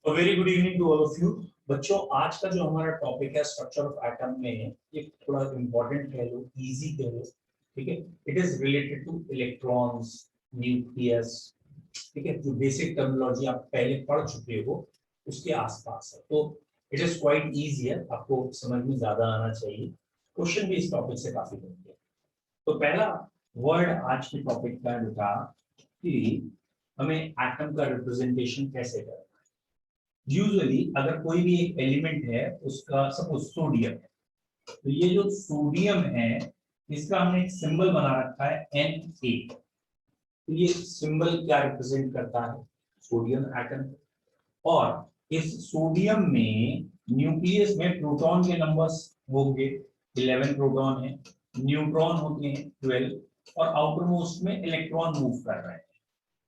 Very good evening to all of you. बच्चों, आज का जो हमारा टॉपिक है स्ट्रक्चर ऑफ एटम में है, ये थोड़ा इम्पोर्टेंट कह लो, इजी कह लो, ठीक है। It is related two electrons, nucleus, ठीक है। जो बेसिक टर्मिनोलॉजी आप पहले पढ़ चुके हो उसके आसपास है, तो इट इज क्वाइट इजी है, आपको समझ में ज्यादा आना चाहिए। क्वेश्चन भी इस टॉपिक से काफी बनते हैं। तो पहला वर्ड आज के टॉपिक का बेटा कि हमें एटम का रिप्रेजेंटेशन कैसे करना है। यूजुअली अगर कोई भी एक एलिमेंट है, उसका सपोज सोडियम है, तो ये जो सोडियम है इसका हमने एक सिंबल बना रखा है Na। तो ये सिंबल क्या रिप्रेजेंट करता है? Sodium atom. और इस सोडियम में न्यूक्लियस में प्रोटॉन के नंबर्स होंगे, 11 प्रोटॉन है, न्यूट्रॉन होते हैं 12, और आउटर मोस्ट में इलेक्ट्रॉन मूव कर रहे हैं,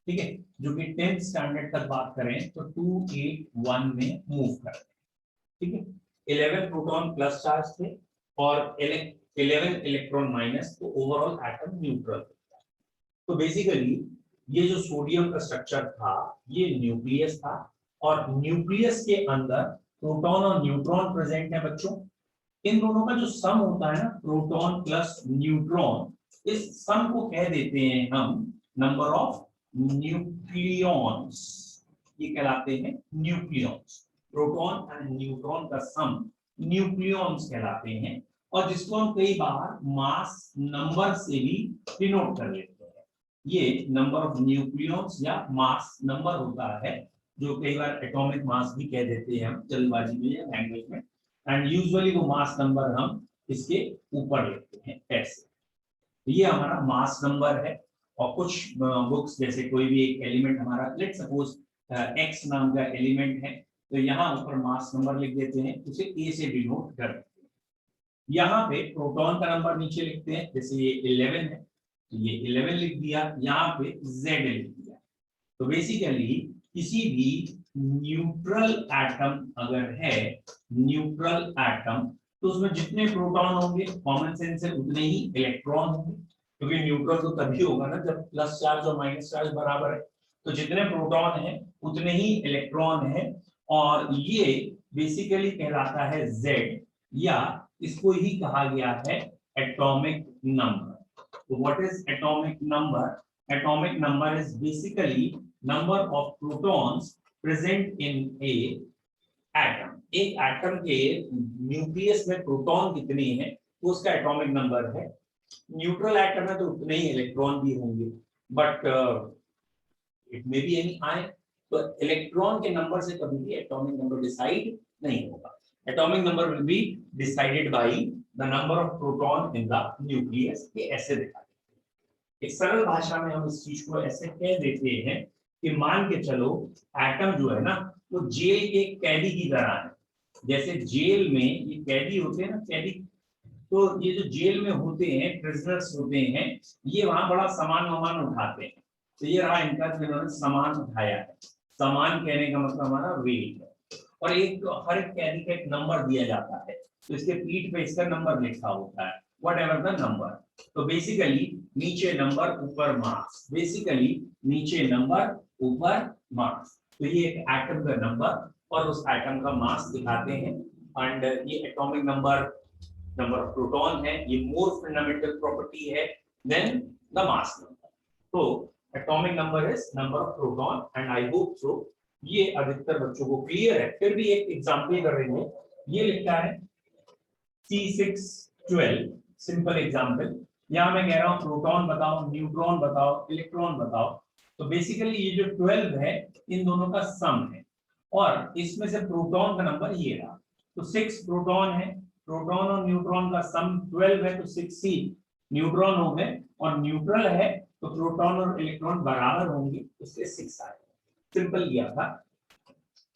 ठीक है। जो कि 10th स्टैंडर्ड तक बात करें तो 281 में मूव कर रहे हैं, ठीक है। 11 प्रोटॉन प्लस चार्ज थे और 11 इलेक्ट्रॉन माइनस, तो ओवरऑल एटम न्यूट्रल। तो बेसिकली ये जो सोडियम का स्ट्रक्चर था ये न्यूक्लियस था, और न्यूक्लियस के अंदर प्रोटॉन और न्यूट्रॉन प्रेजेंट है बच्चों। इन दोनों का जो सम होता है ना, प्रोटॉन प्लस न्यूट्रॉन, इस सम को कह देते हैं हम नंबर ऑफ न्यूक्लियॉन्स। ये कहलाते हैं न्यूक्लियॉन्स। प्रोटॉन एंड न्यूट्रॉन का सम न्यूक्लियॉन्स कहलाते हैं, और जिसको हम कई बार मास नंबर से भी डिनोट कर लेते हैं। ये नंबर ऑफ न्यूक्लियॉन्स या मास नंबर होता है, जो कई बार एटॉमिक मास भी कह देते हैं हम जल्दबाजी में या लैंग्वेज में, एंड यूजुअली वो मास नंबर हम इसके ऊपर लिखते हैं ऐसे। तो ये हमारा मास नंबर है। और कुछ बुक्स जैसे कोई भी एक एलिमेंट हमारा, लेट सपोज एक्स नाम का एलिमेंट है, तो यहाँ ऊपर मास नंबर लिख देते हैं, उसे ए से डिनोट कर देते हैं। यहाँ पे प्रोटॉन का नंबर नीचे लिखते हैं, जैसे ये 11 है तो ये 11 लिख दिया, यहाँ पे Z लिख दिया। तो बेसिकली किसी भी न्यूट्रल एटम अगर है, न्यूट्रल एटम, तो उसमें जितने प्रोटॉन होंगे कॉमन सेंस है उतने ही इलेक्ट्रॉन होंगे, क्योंकि न्यूट्रल तो तभी होगा ना जब प्लस चार्ज और माइनस चार्ज बराबर है। तो जितने प्रोटॉन है उतने ही इलेक्ट्रॉन है, और ये बेसिकली कहलाता है Z, या इसको ही कहा गया है एटॉमिक नंबर। तो what is atomic number? Atomic number is basically number of protons present in a atom. एक एटम के न्यूक्लियस में प्रोटॉन कितने हैं वो उसका एटॉमिक नंबर है। न्यूट्रल एटम है तो उतने ही इलेक्ट्रॉन भी होंगे, but it may be any ion. तो इलेक्ट्रॉन के नंबर से कभी भी एटॉमिक नंबर डिसाइड नहीं होगा। Atomic number will be decided by the number of proton in the nucleus. ये ऐसे दिखा, एक सरल भाषा में हम इस चीज को ऐसे कह देते हैं कि मान के चलो एटम जो है ना वो जेल के कैदी की तरह है। जैसे जेल में ये कैदी होते हैं ना, कैदी, तो ये जो जेल में होते हैं, प्रिजनर्स होते हैं, ये वहां बड़ा सामान वामान उठाते हैं। तो ये रहा इनका, जिन्होंने सामान उठाया है। सामान कहने का मतलब हमारा वेट है। और एक हर एक कैदी का एक नंबर दिया जाता है, तो इसके पीठ पे इसका नंबर लिखा होता है, वट एवर द नंबर। तो बेसिकली नीचे नंबर ऊपर मार्क्स, बेसिकली नीचे नंबर ऊपर मार्क्स। तो ये एक एटम का नंबर और उस एटम का मास दिखाते हैं। एंड ये atomic number, number of proton है, ये मोर फंडामेंटल प्रॉपर्टी है देन द मास नंबर। तो atomic number is number of proton, and I hope so ये अधिकतर बच्चों को क्लियर है। फिर भी एक एग्जांपल करेंगे। ये लिखा है C612, सिंपल एग्जांपल। यहाँ मैं कह रहा हूँ प्रोटॉन बताओ, न्यूट्रॉन बताओ, इलेक्ट्रॉन बताओ। तो बेसिकली ये जो 12 है इन दोनों का सम है, और इसमें से प्रोटॉन का नंबर ये रहा। तो 6 प्रोटॉन है, प्रोटॉन और न्यूट्रॉन का सम 12 है, तो 6 ही न्यूट्रॉन हो गए, और न्यूट्रल है तो प्रोटॉन और इलेक्ट्रॉन बराबर होंगे, इसलिए 6 आए। सिंपल किया था।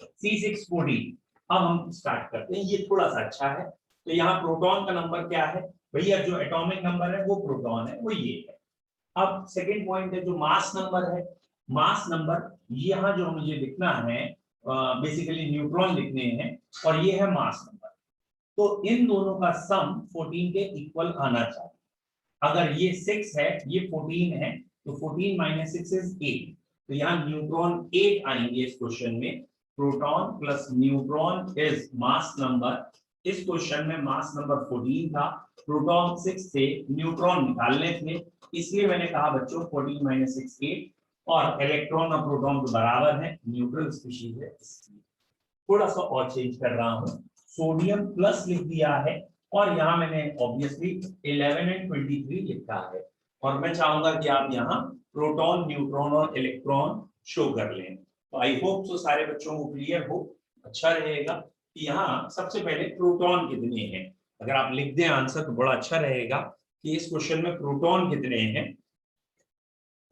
C614। अब हम स्टार्ट करते हैं, ये थोड़ा सा अच्छा है। तो यहाँ प्रोटॉन का नंबर क्या है भैया? जो एटॉमिक नंबर है वो प्रोटॉन है, वो ये है। अब सेकेंड पॉइंट है जो मास नंबर है। मास नंबर यहाँ जो मुझे लिखना है, बेसिकली न्यूट्रॉन लिखने हैं, और ये है मास नंबर। तो इन दोनों का सम 14 के इक्वल आना चाहिए। अगर ये 6 है, ये 14 है, तो 14 - 6 इज 8। तो यहाँ न्यूट्रॉन 8 आएंगे इस क्वेश्चन में। Proton plus neutron is mass number. इस क्वेश्चन में मास नंबर 14 था, प्रोटॉन 6 थे, न्यूट्रॉन निकालने थे, इसलिए मैंने कहा बच्चों 14 माइनस 6 8, और इलेक्ट्रॉन और प्रोटॉन तो बराबर है, न्यूट्रल स्पीशीज है। थोड़ा सा और चेंज कर रहा हूं, सोडियम प्लस लिख दिया है और यहाँ मैंने ऑब्वियसली 11 एंड 23 लिखा है, और मैं चाहूंगा कि आप यहाँ प्रोटॉन न्यूट्रॉन और इलेक्ट्रॉन शो कर लें। तो आई होप सो सारे बच्चों को क्लियर हो। अच्छा रहेगा कि यहाँ सबसे पहले प्रोटॉन कितने हैं, अगर आप लिख दें आंसर तो बड़ा अच्छा रहेगा कि इस क्वेश्चन में प्रोटॉन कितने हैं।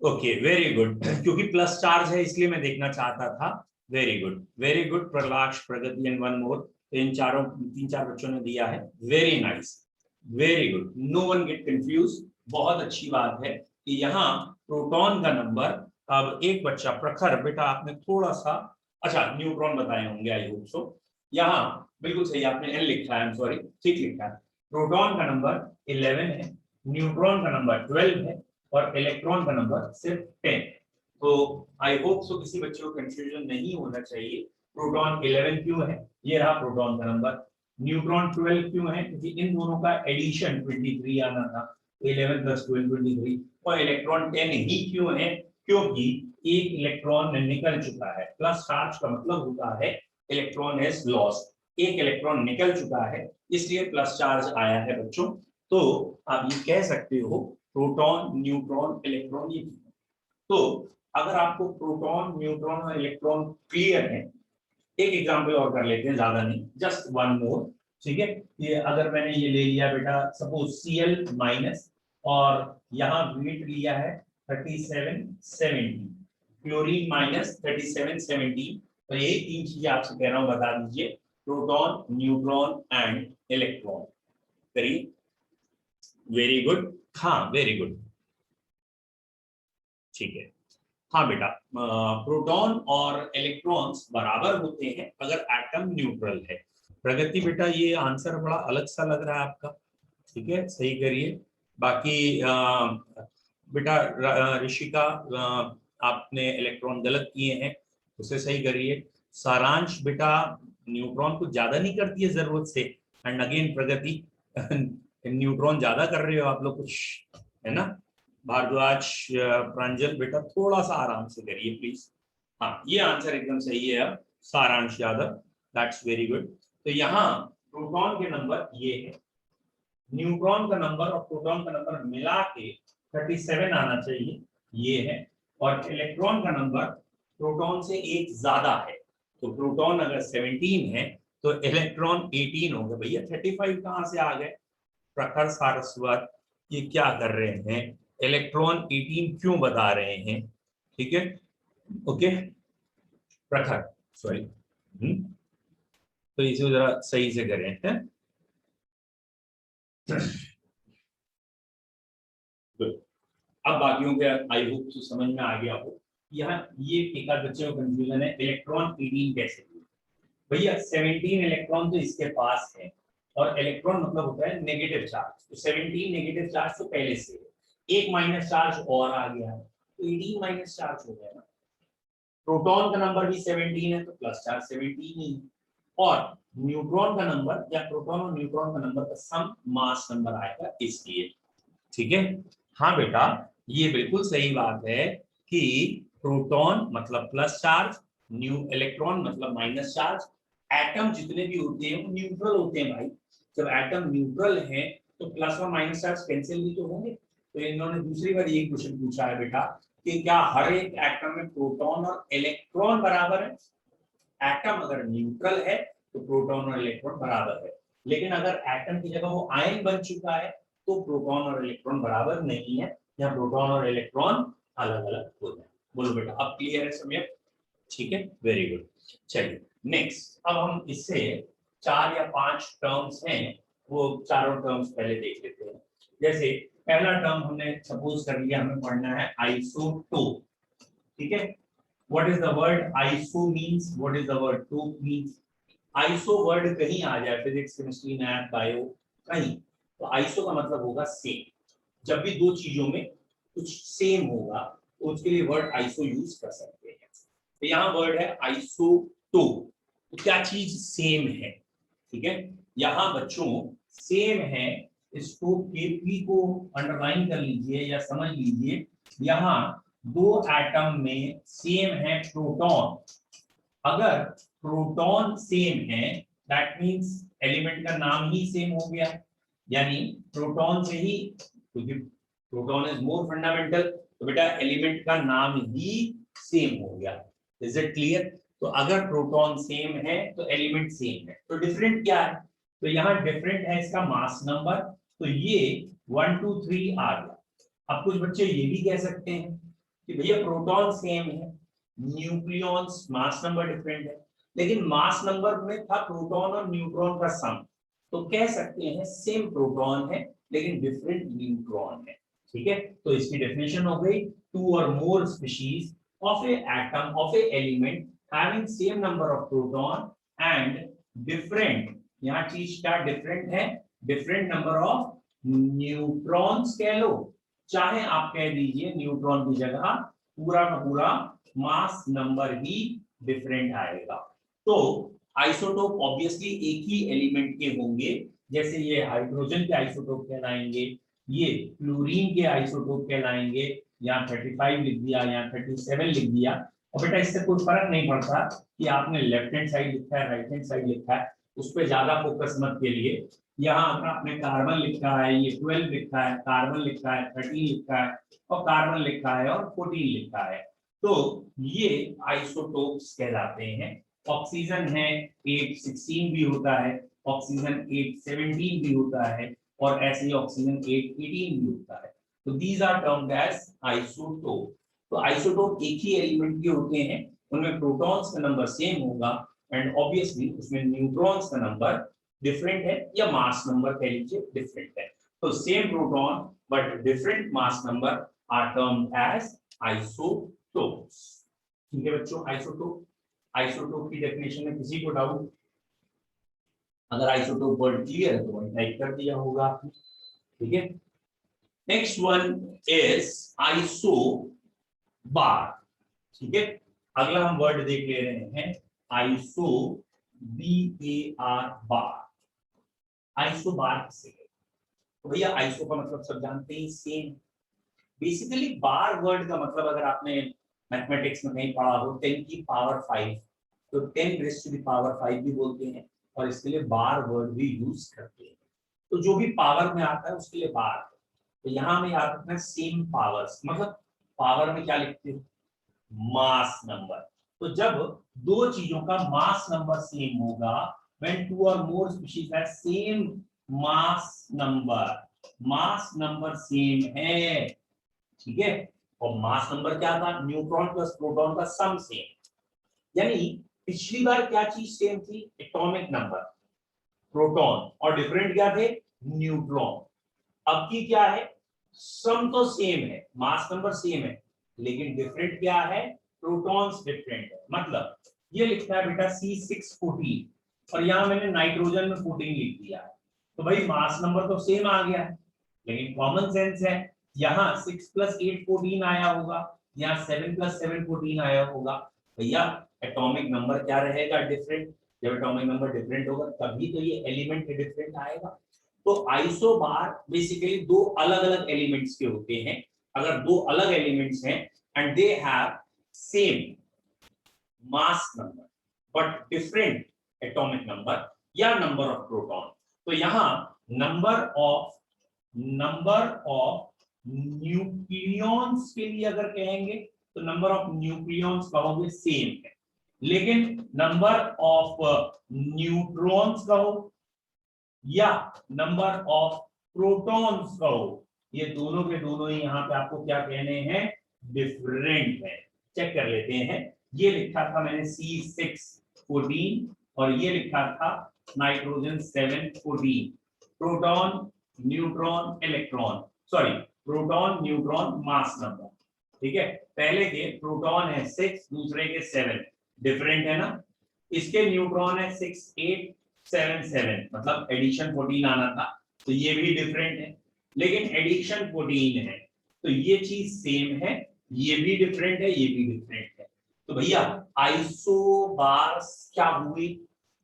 ओके वेरी गुड, क्योंकि प्लस चार्ज है इसलिए मैं देखना चाहता था। Very good Pralash, Pragati and one more, इन चारों 3-4 बच्चों ने दिया है, very nice, very good, no one get confuse. बहुत अच्छी बात है कि यहाँ प्रोटॉन का नंबर, अब एक बच्चा प्रखर, बेटा आपने थोड़ा सा, अच्छा न्यूट्रॉन बताए होंगे आई होप सो, यहाँ बिल्कुल सही आपने एन लिखा है, आई एम सॉरी, ठीक लिखा है। प्रोटॉन का नंबर 11 है, न्यूट्रॉन का नंबर 12 है, और इलेक्ट्रॉन का नंबर सिर्फ 10। तो आई होप सो किसी बच्चे को कंफ्यूजन नहीं होना चाहिए। प्रोटॉन 11 क्यों है, ये रहा प्रोटॉन का नंबर, न्यूट्रॉन 12 क्यों है, क्योंकि इन दोनों का एडिशन 23 आना था, 11 प्लस 12 23, और इलेक्ट्रॉन 10 ही क्यों है, क्योंकि एक इलेक्ट्रॉन निकल चुका है। प्लस चार्ज का मतलब होता है इलेक्ट्रॉन इज लॉस्ट, एक इलेक्ट्रॉन निकल चुका है इसलिए प्लस चार्ज आया है बच्चों। तो आप ये कह सकते हो प्रोटॉन न्यूट्रॉन इलेक्ट्रॉन, ये तो अगर आपको प्रोटॉन न्यूट्रॉन और इलेक्ट्रॉन क्लियर है, एक एग्जांपल और कर लेते हैं, ज्यादा नहीं, जस्ट वन मोर, ठीक है। ये अगर मैंने ये ले लिया बेटा सपोज Cl माइनस, और यहाँ वेट लिया है 3770, क्लोरीन माइनस 3770, तो ये 3 चीजें आपसे कह रहा हूँ, बता दीजिए, प्रोटॉन न्यूट्रॉन एंड इलेक्ट्रॉन। करिए, वेरी गुड, हाँ वेरी गुड, ठीक है। हाँ बेटा, प्रोटॉन और इलेक्ट्रॉन्स बराबर होते हैं अगर एटम न्यूट्रल है। प्रगति बेटा ये आंसर बड़ा अलग सा लग रहा है आपका, ठीक है सही करिए। बाकी बेटा ऋषिका, आपने इलेक्ट्रॉन गलत किए हैं, उसे सही करिए। सारांश बेटा न्यूट्रॉन को ज्यादा नहीं करती है जरूरत से, एंड अगेन प्रगति न्यूट्रॉन ज्यादा कर रहे हो आप लोग कुछ, है ना। भारद्वाज, प्रांजल बेटा थोड़ा सा आराम से करिए प्लीज। हाँ ये आंसर एकदम सही है। अब सारांश यादव, दैट्स वेरी गुड। तो यहाँ प्रोटॉन के नंबर ये है, न्यूट्रॉन का नंबर और प्रोटॉन का नंबर मिला के 37 आना चाहिए, ये है, और इलेक्ट्रॉन का नंबर प्रोटॉन से एक ज्यादा है, तो प्रोटॉन अगर 17 है तो इलेक्ट्रॉन 18 होंगे। भैया 35 कहाँ से आ गए, प्रखर सारस्वत ये क्या कर रहे हैं, इलेक्ट्रॉन 18 क्यों बता रहे हैं, ठीक है ओके प्रखर, सॉरी, तो इसे जरा सही से करें हैं। अब बाकियों के आई होप तो समझ में आ गया हो। यहाँ ये एक आध बच्चे को कंफ्यूजन है, इलेक्ट्रॉन 18 कैसे, भैया 17 इलेक्ट्रॉन तो इसके पास है, और इलेक्ट्रॉन मतलब होता है नेगेटिव चार्ज, तो 17 नेगेटिव चार्ज तो पहले से है, एक माइनस चार्ज और आ गया है तो 18 माइनस चार्ज हो गया ना। प्रोटॉन का नंबर भी 17 है तो प्लस चार्ज 17 ही है, और न्यूट्रॉन का नंबर या प्रोटॉन और न्यूट्रॉन का नंबर का सम मास नंबर आएगा इसलिए, ठीक है। हाँ बेटा ये बिल्कुल सही बात है कि प्रोटॉन मतलब प्लस चार्ज, न्यू इलेक्ट्रॉन मतलब माइनस चार्ज, एटम जितने भी होते हैं वो न्यूट्रल होते हैं भाई। जब एटम न्यूट्रल है तो प्लस और माइनस चार्ज कैंसिल भी तो होंगे। तो इन्होंने दूसरी बार ये क्वेश्चन पूछा है बेटा कि क्या हर एक एटम में प्रोटॉन और इलेक्ट्रॉन बराबर है। एटम अगर न्यूट्रल है तो प्रोटॉन और इलेक्ट्रॉन बराबर है, लेकिन अगर एटम की जगह वो आयन बन चुका है तो प्रोटॉन और इलेक्ट्रॉन बराबर नहीं है, या प्रोटॉन और इलेक्ट्रॉन अलग अलग होते हैं। बोलो बेटा अब क्लियर है समय, ठीक है वेरी गुड। चलिए नेक्स्ट, अब हम इससे 4 या 5 टर्म्स हैं, वो चारों टर्म्स पहले देख लेते हैं। जैसे पहला टर्म हमने सपोज कर लिया, हमें पढ़ना है आइसोटोप, ठीक है। What is the word iso means? What is the word tope means? Iso word कहीं आ जाए फिजिक्स केमिस्ट्री मैथ बायो कहीं, तो आइसो का मतलब होगा सेम। जब भी दो चीजों में कुछ सेम होगा तो उसके लिए वर्ड आइसो यूज कर सकते हैं। तो यहाँ वर्ड है आइसो तो क्या चीज सेम है, ठीक है। यहाँ बच्चों सेम है, इसको केपी को अंडरलाइन कर लीजिए या समझ लीजिए। यहाँ दो एटम में सेम है प्रोटॉन। अगर प्रोटॉन सेम है दैट मींस एलिमेंट का नाम ही सेम हो गया, यानी प्रोटॉन से ही, क्योंकि प्रोटॉन इज मोर फंडामेंटल, तो बेटा एलिमेंट का नाम ही सेम हो गया। Is it clear? तो अगर प्रोटॉन सेम है तो एलिमेंट सेम है, तो डिफरेंट क्या है? तो यहाँ डिफरेंट है इसका मास नंबर, तो ये 1 2 3 आ गया। अब कुछ बच्चे ये भी कह सकते हैं कि भैया प्रोटॉन सेम है, न्यूक्लियॉन्स मास नंबर डिफरेंट है, लेकिन मास नंबर में था प्रोटॉन और न्यूट्रॉन का सम, तो कह सकते हैं सेम प्रोटॉन है लेकिन डिफरेंट न्यूट्रॉन है, ठीक है। तो इसकी डेफिनेशन हो गई, टू और more species of a atom of a element having same number of proton and different, यहाँ चीज क्या डिफरेंट है, डिफरेंट नंबर ऑफ न्यूट्रॉन्स कह लो, चाहे आप कह दीजिए न्यूट्रॉन की जगह पूरा का पूरा मास नंबर ही डिफरेंट आएगा। तो आइसोटोप ऑब्वियसली एक ही एलिमेंट के होंगे, जैसे ये हाइड्रोजन के आइसोटोप कहलाएंगे, ये फ्लोरीन के आइसोटोप कहलाएंगे, यहाँ 35 लिख दिया, यहाँ 37 लिख दिया। और बेटा इससे कोई फर्क नहीं पड़ता कि आपने लेफ्ट हैंड साइड लिखा है राइट हैंड साइड लिखा है, उस पर ज्यादा फोकस मत करिए। यहाँ अगर आपने कार्बन लिखा है, ये 12 लिखा है, कार्बन लिखा है, 13 लिखा है, और कार्बन लिखा है और 14 लिखा है, तो ये आइसोटोप्स कहलाते हैं। ऑक्सीजन है 816 भी होता है, ऑक्सीजन 817 भी होता है, और ऐसे ही ऑक्सीजन 818 भी होता है। तो these are termed as isotope। तो आइसोटोप एक ही एलिमेंट के होते हैं, उनमें प्रोटॉन्स का नंबर सेम होगा एंड ऑब्वियसली उसमें न्यूट्रॉन्स का नंबर डिफरेंट है, या मास नंबर कह लीजिए डिफरेंट है। तो same proton but different mass number are termed as isotopes. ठीक है बच्चों, आइसोटोप, आइसोटोप की डेफिनेशन में किसी को डाउट? अगर आइसोटोप वर्ड क्लियर है तो वही टाइप कर दिया होगा आपने, ठीक है। नेक्स्ट वन इज आइसोबार, ठीक है। अगला हम वर्ड देख ले रहे हैं आइसो, BAR बार। आइसोबार किसे कहते हैं? तो भैया आइसो का मतलब सब जानते हैं सेम। बेसिकली बार वर्ड का मतलब अगर आपने मैथमेटिक्स में कहीं पढ़ा हो 10 की पावर 5, तो 10 रेज़ टू द पावर 5 भी बोलते हैं, और इसके लिए बार वर्ड भी यूज करते हैं। तो जो भी पावर में आता है उसके लिए बार। तो यहाँ में याद रखना सेम पावर्स, मतलब पावर में क्या लिखते हैं, मास नंबर। तो जब दो चीजों का मास नंबर सेम होगा, when two or more species have same mass number, mass number same है, ठीक है। और मास नंबर क्या था, न्यूट्रॉन प्लस प्रोटॉन का सम सेम, यानी पिछली बार क्या चीज सेम थी, एटॉमिक नंबर प्रोटॉन, और डिफरेंट क्या थे, न्यूट्रॉन। अब की क्या है, सम तो सेम है, मास नंबर सेम है, लेकिन डिफरेंट क्या है, प्रोटॉन्स डिफरेंट है। मतलब ये लिखता है बेटा C614, और यहाँ मैंने नाइट्रोजन में 14 लिख दिया है, तो भाई मास नंबर तो सेम आ गया है, लेकिन कॉमन सेंस है, यहाँ 6 + 8 14 आया होगा, यहाँ 7 + 7 14 आया होगा। भैया एटॉमिक नंबर क्या रहेगा, डिफरेंट। जब एटॉमिक नंबर डिफरेंट होगा तभी तो ये एलिमेंट डिफरेंट आएगा। तो आइसोबार बेसिकली दो अलग अलग एलिमेंट्स के होते हैं। अगर दो अलग एलिमेंट्स हैं and they have same mass number but different atomic number या नंबर ऑफ प्रोटॉन, तो यहाँ नंबर ऑफ न्यूक्लियॉन्स के लिए अगर कहेंगे तो नंबर ऑफ न्यूक्लियॉन्स कहोगे सेम है, लेकिन नंबर ऑफ न्यूट्रॉन्स कहो या नंबर ऑफ प्रोटॉन्स कहो, ये दोनों के दोनों ही यहाँ पे आपको क्या कहने हैं, डिफरेंट है। चेक कर लेते हैं, ये लिखा था मैंने C614 और ये लिखा था nitrogen 714, proton neutron electron, sorry proton neutron mass number, ठीक है। पहले के प्रोटॉन है 6, दूसरे के 7, डिफरेंट है ना। इसके न्यूट्रॉन है 6 8 7 7, मतलब एडिशन 14 आना था, तो ये भी डिफरेंट है, लेकिन एडिशन 14 है तो ये चीज सेम है, ये भी डिफरेंट है, ये भी डिफरेंट है। तो भैया आइसोबार्स क्या हुए,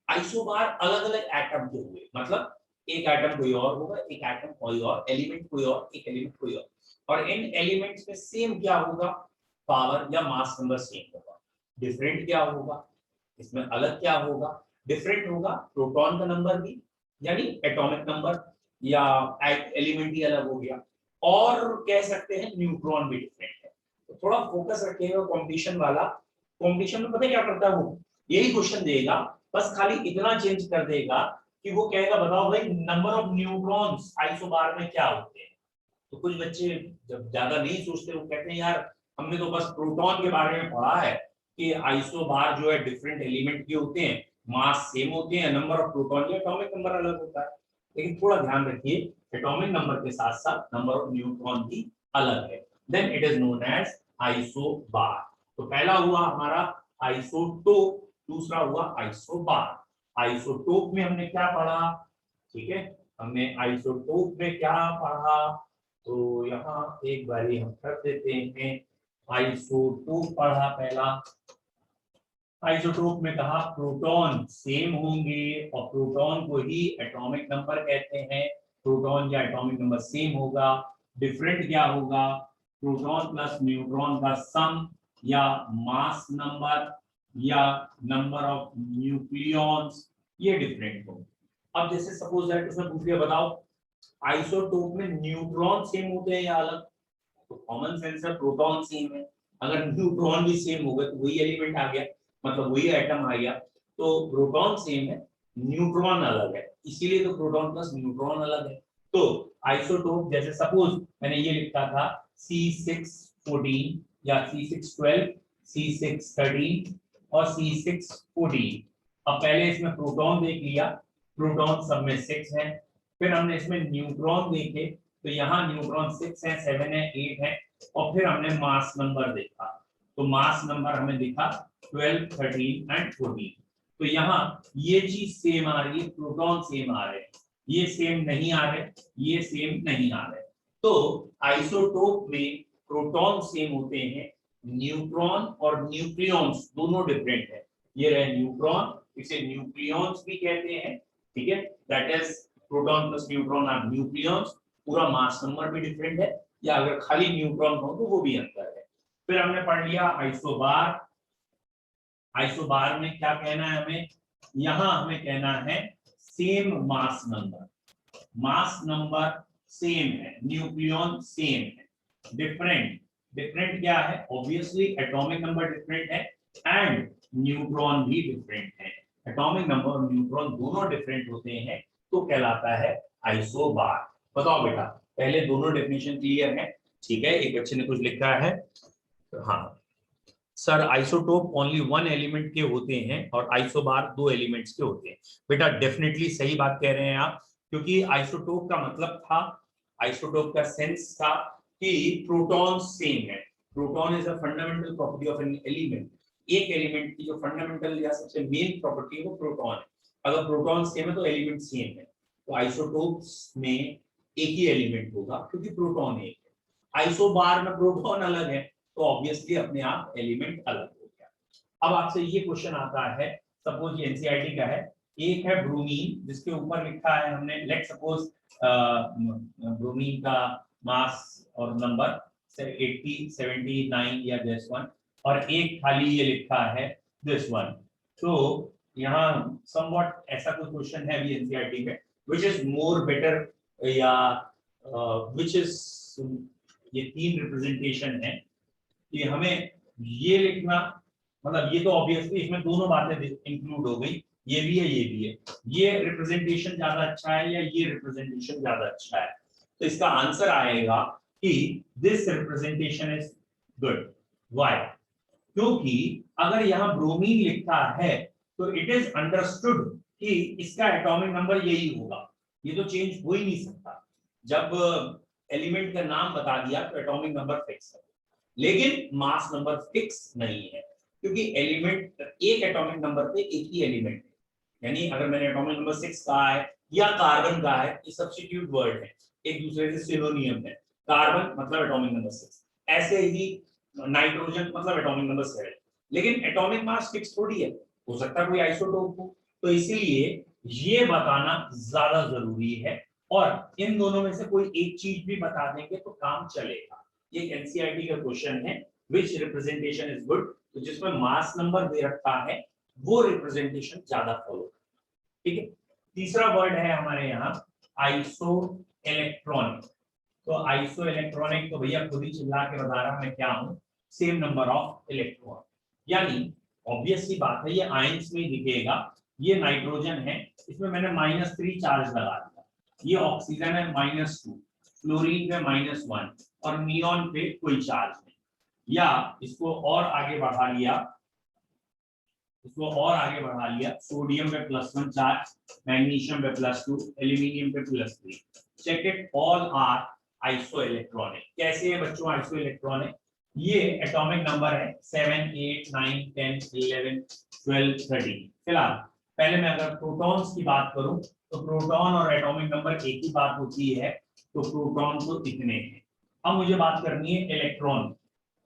आइसोबार अलग अलग एटम के हुए, मतलब एक एटम कोई और होगा, एक एटम कोई और, एलिमेंट कोई और, एक एलिमेंट कोई और इन एलिमेंट्स में सेम क्या होगा, पावर या मास नंबर सेम होगा। डिफरेंट क्या होगा, इसमें अलग क्या होगा, डिफरेंट होगा प्रोटॉन का नंबर भी, यानी एटॉमिक नंबर, या एलिमेंट ही अलग हो गया, और कह सकते हैं न्यूट्रॉन भी डिफरेंट है। तो थोड़ा फोकस रखिएगा कंपटीशन वाला, कंपटीशन में पता क्या करता है वो, यही क्वेश्चन देगा, बस खाली इतना चेंज कर देगा कि वो कहेगा बताओ भाई नंबर ऑफ न्यूट्रॉन्स आइसोबार में क्या होते हैं। तो कुछ बच्चे जब ज्यादा नहीं सोचते वो कहते हैं यार हमने तो बस प्रोटॉन के बारे में पढ़ा है कि आइसोबार जो है डिफरेंट एलिमेंट के होते हैं, मास सेम होते हैं, नंबर ऑफ प्रोटॉन या एटॉमिक नंबर अलग होता है। लेकिन थोड़ा ध्यान रखिए एटॉमिक नंबर के साथ साथ नंबर ऑफ न्यूट्रॉन भी अलग है, then it is known as isobar. तो पहला हुआ हमारा आइसोटोप, दूसरा हुआ आइसोबार। आइसोटोप में हमने क्या पढ़ा, ठीक है, हमने आइसोटोप में क्या पढ़ा, तो यहाँ एक बारी हम कर देते हैं। आइसोटोप पढ़ा पहला, आइसोटोप में कहा प्रोटॉन सेम होंगे और प्रोटॉन को ही एटॉमिक नंबर कहते हैं, प्रोटॉन या एटॉमिक नंबर सेम होगा। डिफरेंट क्या होगा, प्रोटॉन प्लस न्यूट्रॉन का सम या मास नंबर या नंबर ऑफ न्यूक्लियॉन्स, ये डिफरेंट हो। अब जैसे सपोज दैट उसने पूछ लिया बताओ आइसोटोप में न्यूट्रॉन सेम होते हैं या अलग, तो कॉमन सेंस है प्रोटॉन सेम है, अगर न्यूट्रॉन भी सेम हो गए तो वही एलिमेंट आ गया, मतलब वही एटम आ गया, तो प्रोटॉन सेम है न्यूट्रॉन अलग है, इसीलिए तो प्रोटॉन प्लस न्यूट्रॉन अलग है। तो आइसोटोप जैसे सपोज मैंने ये लिखा था C614 या C612, C613 और C614। अब पहले इसमें प्रोटॉन देख लिया, प्रोटॉन सब में 6 है, फिर हमने इसमें न्यूट्रॉन देखे, तो यहाँ न्यूट्रॉन 6 है, 7 है, 8 है, और फिर हमने मास नंबर देखा, तो मास नंबर हमें दिखा 12, 13 एंड 14। तो यहाँ ये चीज सेम आ रही है, प्रोटॉन सेम आ रहे हैं, ये सेम नहीं आ रहे, ये सेम नहीं आ रहे। तो आइसोटोप में प्रोटॉन सेम होते हैं, न्यूट्रॉन और न्यूक्लियॉन्स दोनों डिफरेंट है। ये रहे न्यूट्रॉन, इसे न्यूक्लियॉन्स भी कहते हैं, ठीक है, that is proton plus neutron are nucleons. पूरा मास नंबर भी डिफरेंट है, या अगर खाली न्यूट्रॉन हो तो वो भी अंतर है। फिर हमने पढ़ लिया आइसोबार। आइसोबार में क्या कहना है हमें, यहां हमें कहना है same mass number, mass number same है, न्यूक्लियॉन सेम है। डिफरेंट, डिफरेंट क्या है, ऑब्वियसली एटॉमिक नंबर डिफरेंट है एंड न्यूट्रॉन भी डिफरेंट है। एटॉमिक नंबर और न्यूट्रॉन दोनों डिफरेंट होते हैं तो कहलाता है आइसोबार। बताओ बेटा पहले दोनों डेफिनेशन क्लियर है, ठीक है, एक बच्चे ने कुछ लिखा है, हाँ sir isotope only one element के होते हैं और आइसोबार दो एलिमेंट्स के होते हैं। बेटा डेफिनेटली सही बात कह रहे हैं आप, क्योंकि आइसोटोप का मतलब था, आइसोटोप का सेंस था कि प्रोटॉन सेम है। Proton is a fundamental property of an element, एक एलिमेंट की जो फंडामेंटल या सबसे मेन प्रॉपर्टी है वो प्रोटॉन है। अगर प्रोटॉन सेम है तो एलिमेंट सेम है, तो आइसोटोप्स में एक ही एलिमेंट होगा क्योंकि प्रोटॉन एक है। आइसोबार में प्रोटॉन अलग है तो ऑब्वियसली अपने आप एलिमेंट अलग हो गया। अब आपसे ये क्वेश्चन आता है, सपोज ये एनसीईआरटी का है, एक है ब्रोमीन जिसके ऊपर लिखा है हमने, लेट सपोज ब्रोमीन का मास और नंबर 80, 79 या दिस वन, और एक खाली ये लिखा है दिस वन। तो यहाँ समवॉट ऐसा कोई क्वेश्चन है भी एनसीईआरटी में, व्हिच इज मोर बेटर या व्हिच इज, ये तीन रिप्रेजेंटेशन है कि हमें ये लिखना, मतलब ये तो ऑब्वियसली इसमें दोनों बातें इंक्लूड हो गई, ये भी है ये भी है, ये रिप्रेजेंटेशन ज्यादा अच्छा है या ये रिप्रेजेंटेशन ज्यादा अच्छा है, तो इसका आंसर आएगा कि this representation is good. Why, क्योंकि अगर यहाँ ब्रोमीन लिखा है तो इट इज अंडरस्टूड कि इसका एटॉमिक नंबर यही होगा, ये तो चेंज हो ही नहीं सकता। जब एलिमेंट का नाम बता दिया तो एटॉमिक नंबर फिक्स है, लेकिन मास नंबर फिक्स नहीं है, क्योंकि एलिमेंट एक एटॉमिक नंबर पे एक ही एलिमेंट है, यानी अगर मैंने एटॉमिक नंबर 6 कहा है या कार्बन कहा है, ये सब्स्टिट्यूट वर्ड है, एक दूसरे से सिनोनियम है। कार्बन मतलब एटॉमिक नंबर 6, ऐसे ही नाइट्रोजन मतलब एटॉमिक नंबर 7, लेकिन एटॉमिक मास फिक्स थोड़ी है, हो सकता है कोई आइसोटोप हो, तो इसीलिए ये बताना ज्यादा जरूरी है। और इन दोनों में से कोई एक चीज भी बता देंगे तो काम चलेगा। ये एनसीईआरटी का क्वेश्चन है, विच रिप्रेजेंटेशन इज गुड, तो जिसमें मास नंबर दे रखा है वो रिप्रेजेंटेशन ज्यादा फॉलो, ठीक है। तीसरा वर्ड है हमारे यहाँ आइसो इलेक्ट्रॉनिक। तो आइसो इलेक्ट्रॉनिक तो भैया खुद ही चिल्ला के बता रहा मैं क्या हूं, सेम नंबर ऑफ इलेक्ट्रॉन, यानी ऑब्वियस सी बात है ये आयंस में दिखेगा। ये नाइट्रोजन है, इसमें मैंने -3 चार्ज लगा दिया, ये ऑक्सीजन है -2, फ्लोरीन पे -1 और नियॉन पे कोई चार्ज नहीं, या इसको और आगे बढ़ा लिया, सोडियम पे +1 चार्ज, मैग्नीशियम पे +2, एल्यूमिनियम पे +3, check it, all are isoelectronic. कैसे है बच्चों आइसो इलेक्ट्रॉनिक? ये एटॉमिक नंबर है 7, 8, 9, 10, 11, 12, 13। फिलहाल पहले मैं अगर प्रोटॉन्स की बात करूं तो प्रोटॉन और एटॉमिक नंबर एक ही बात होती है, तो प्रोटॉन तो इतने हैं। अब मुझे बात करनी है electron.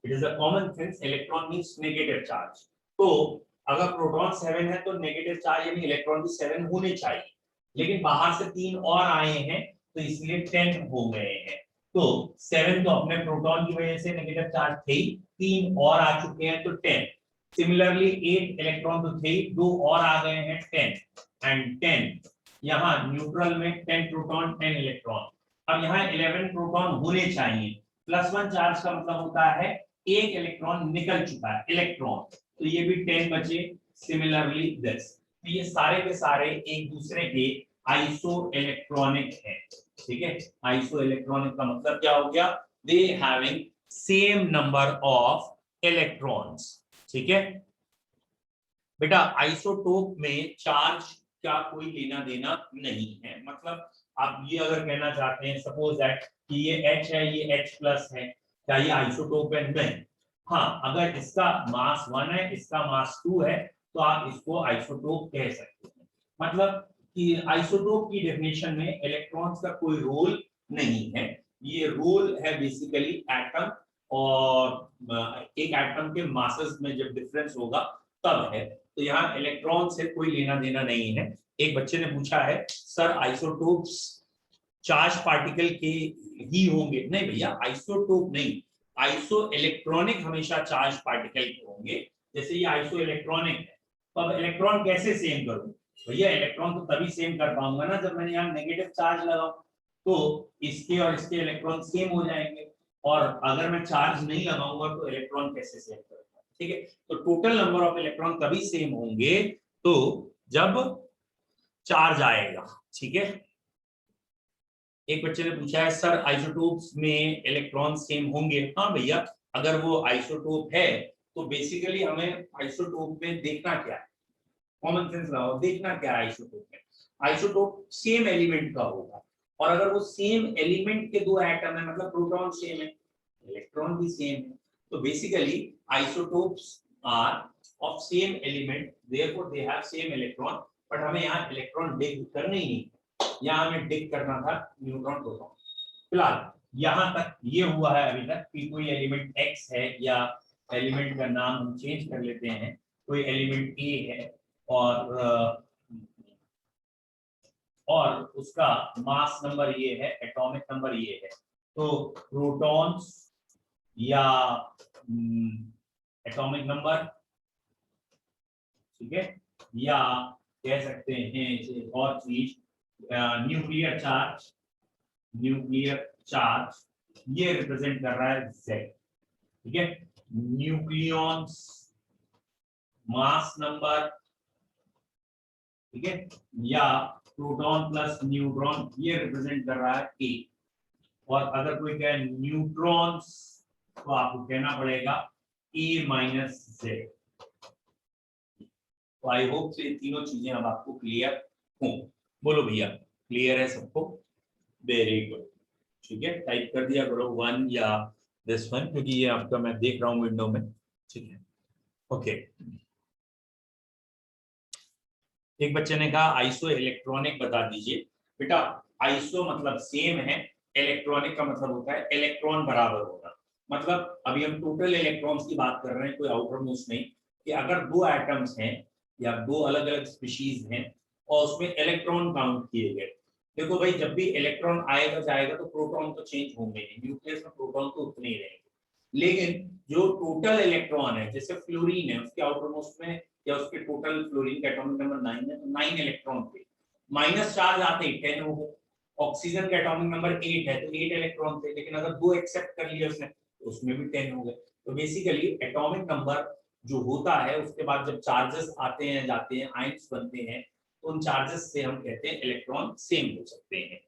It is a common sense, electron means negative charge. तो अगर प्रोटॉन 7 है तो नेगेटिव चार्ज यानी इलेक्ट्रॉन भी 7 होने चाहिए, लेकिन बाहर से 3 और आए हैं तो इसलिए 10 हो गए हैं। तो 7 तो अपने प्रोटॉन की वजह से नेगेटिव चार्ज थे, 3 और आ चुके हैं तो 10। सिमिलरली 8 इलेक्ट्रॉन तो थे, 2 और आ गए हैं 10 एंड 10 यहाँ न्यूट्रल में 10 प्रोटॉन 10 इलेक्ट्रॉन। अब यहाँ 11 प्रोटॉन होने चाहिए, +1 चार्ज का मतलब होता है एक इलेक्ट्रॉन निकल चुका है इलेक्ट्रॉन, तो ये भी 10 बचे। सिमिलरली दिस, तो ये सारे के सारे एक दूसरे के आइसो इलेक्ट्रॉनिक है, ठीक है। आइसो इलेक्ट्रॉनिक का मतलब क्या हो गया? They having same number of electrons, ठीक है। बेटा आइसोटोप में चार्ज का कोई लेना देना नहीं है, मतलब आप ये अगर कहना चाहते हैं सपोज दैट कि ये H है ये H+ है, क्या ये आइसोटोप है? नहीं। हाँ, अगर इसका मास 1 है इसका मास 2 है तो आप इसको आइसोटोप कह सकते हैं। मतलब कि आइसोटोप की डेफिनेशन में इलेक्ट्रॉन्स का कोई रोल नहीं है, ये रोल है बेसिकली एटम, और एक एटम के मासेस में जब डिफरेंस होगा तब है। तो यहाँ इलेक्ट्रॉन से कोई लेना देना नहीं है। एक बच्चे ने पूछा है सर आइसोटोप्स चार्ज पार्टिकल के ही होंगे? नहीं भैया, आइसोटोप नहीं, आइसो इलेक्ट्रॉनिक हमेशा चार्ज पार्टिकल के होंगे। जैसे ये आइसो इलेक्ट्रॉनिक है, तो अब इलेक्ट्रॉन कैसे सेम करूं? भैया इलेक्ट्रॉन तो तभी सेम कर पाऊंगा ना जब मैंने यहाँ नेगेटिव चार्ज लगाऊं, तो इसके और इसके इलेक्ट्रॉन सेम हो जाएंगे, और अगर मैं चार्ज नहीं लगाऊंगा तो इलेक्ट्रॉन कैसे सेम करूंगा, ठीक है। तो टोटल नंबर ऑफ इलेक्ट्रॉन तभी सेम होंगे तो जब चार्ज आएगा, ठीक है। एक बच्चे ने पूछा है सर आइसोटोप्स में इलेक्ट्रॉन सेम होंगे? हाँ भैया, अगर वो आइसोटोप है तो बेसिकली हमें आइसोटोप में देखना क्या है, कॉमन सेंस लगाओ, देखना क्या है आइसोटोप में? आइसोटोप सेम एलिमेंट का होगा, और अगर वो सेम एलिमेंट के दो एटम है मतलब प्रोटॉन सेम है इलेक्ट्रॉन भी सेम है, तो basically isotopes are of same element, therefore they have same electron. But हमें यहाँ इलेक्ट्रॉन डिग करना ही नहीं, यहाँ हमें डिग करना था न्यूट्रॉन प्रोटॉन। फिलहाल यहाँ तक ये हुआ है अभी तक कि कोई एलिमेंट X है, या एलिमेंट का नाम हम चेंज कर लेते हैं, कोई एलिमेंट A है और उसका मास नंबर ये है, एटॉमिक नंबर ये है, तो प्रोटॉन्स या एटॉमिक नंबर, ठीक है, या कह सकते हैं और चीज न्यूक्लियर चार्ज, ये रिप्रेजेंट कर रहा है Z, ठीक है। न्यूक्लियॉन्स मास नंबर, ठीक है, या प्रोटॉन प्लस न्यूट्रॉन ये रिप्रेजेंट कर रहा है A, और अगर कोई कहे न्यूट्रॉन्स तो आपको कहना पड़ेगा A-Z। तो आई होप से तीनों चीजें अब आपको क्लियर हो। बोलो भैया क्लियर है सबको? वेरी गुड, ठीक है। टाइप कर दिया करो 1 या दिस वन, क्योंकि ये आपका मैं देख रहा हूँ विंडो में, ठीक है। ओके, एक बच्चे ने कहा आइसो इलेक्ट्रॉनिक बता दीजिए। बेटा आइसो मतलब सेम है, इलेक्ट्रॉनिक का मतलब होता है इलेक्ट्रॉन बराबर होना। मतलब अभी हम टोटल इलेक्ट्रॉन्स की बात कर रहे हैं, कोई आउटर मोस्ट नहीं। कि अगर दो एटम्स हैं या दो अलग अलग स्पीशीज हैं और उसमें इलेक्ट्रॉन काउंट किए गए, देखो भाई जब भी इलेक्ट्रॉन आएगा जाएगा तो प्रोटॉन तो चेंज होंगे नहीं, न्यूक्लियस में प्रोटॉन तो उतने ही रहेंगे, लेकिन जो टोटल इलेक्ट्रॉन है जैसे फ्लोरीन है उसके आउटर मोस्ट में या उसके टोटल फ्लोरीन का एटॉमिक नंबर 9 है तो 9 इलेक्ट्रॉन थे, माइनस चार्ज आते ही 10 हो गए। ऑक्सीजन का एटॉमिक नंबर 8 है तो 8 इलेक्ट्रॉन थे, लेकिन अगर दो एक्सेप्ट कर लिए उसने तो उसमें भी 10 हो गए। तो बेसिकली एटॉमिक नंबर जो होता है उसके बाद जब चार्जेस आते हैं जाते हैं आयंस बनते हैं तो उन चार्जेस से हम कहते हैं इलेक्ट्रॉन सेम हो सकते हैं।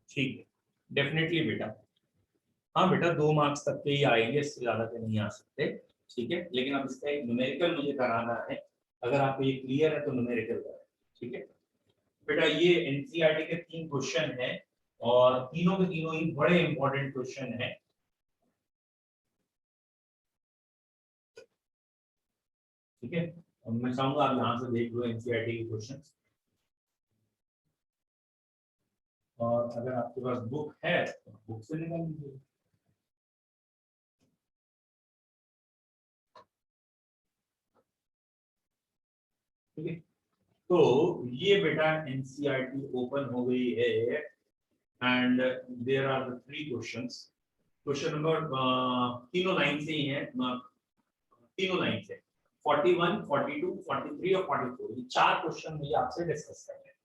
ठीक है, डेफिनेटली बेटा। हाँ बेटा 2 मार्क्स तक के ही आएंगे, इससे ज्यादा के नहीं आ सकते, ठीक है, लेकिन अब इसका एक न्यूमेरिकल मुझे कराना है, अगर आपको ये क्लियर है तो न्यूमेरिकल करें, ठीक है बेटा। ये एनसीईआरटी के 3 क्वेश्चन है और तीनों के तीनों ही बड़े इंपॉर्टेंट क्वेश्चन है, ठीक है। और मैं चाहूंगा आप यहाँ से देख लो एनसीईआरटी के क्वेश्चन, और अगर आपके पास बुक है तो बुक से निकाल लीजिए। ठीक है, तो ये बेटा एनसीईआरटी ओपन हो गई है and there are the 3 questions. Question number तीनों लाइन से ही है, तीनों लाइन से 41, 42, 43 और 44, ये 4 क्वेश्चन मुझे आपसे डिस्कस करने हैं,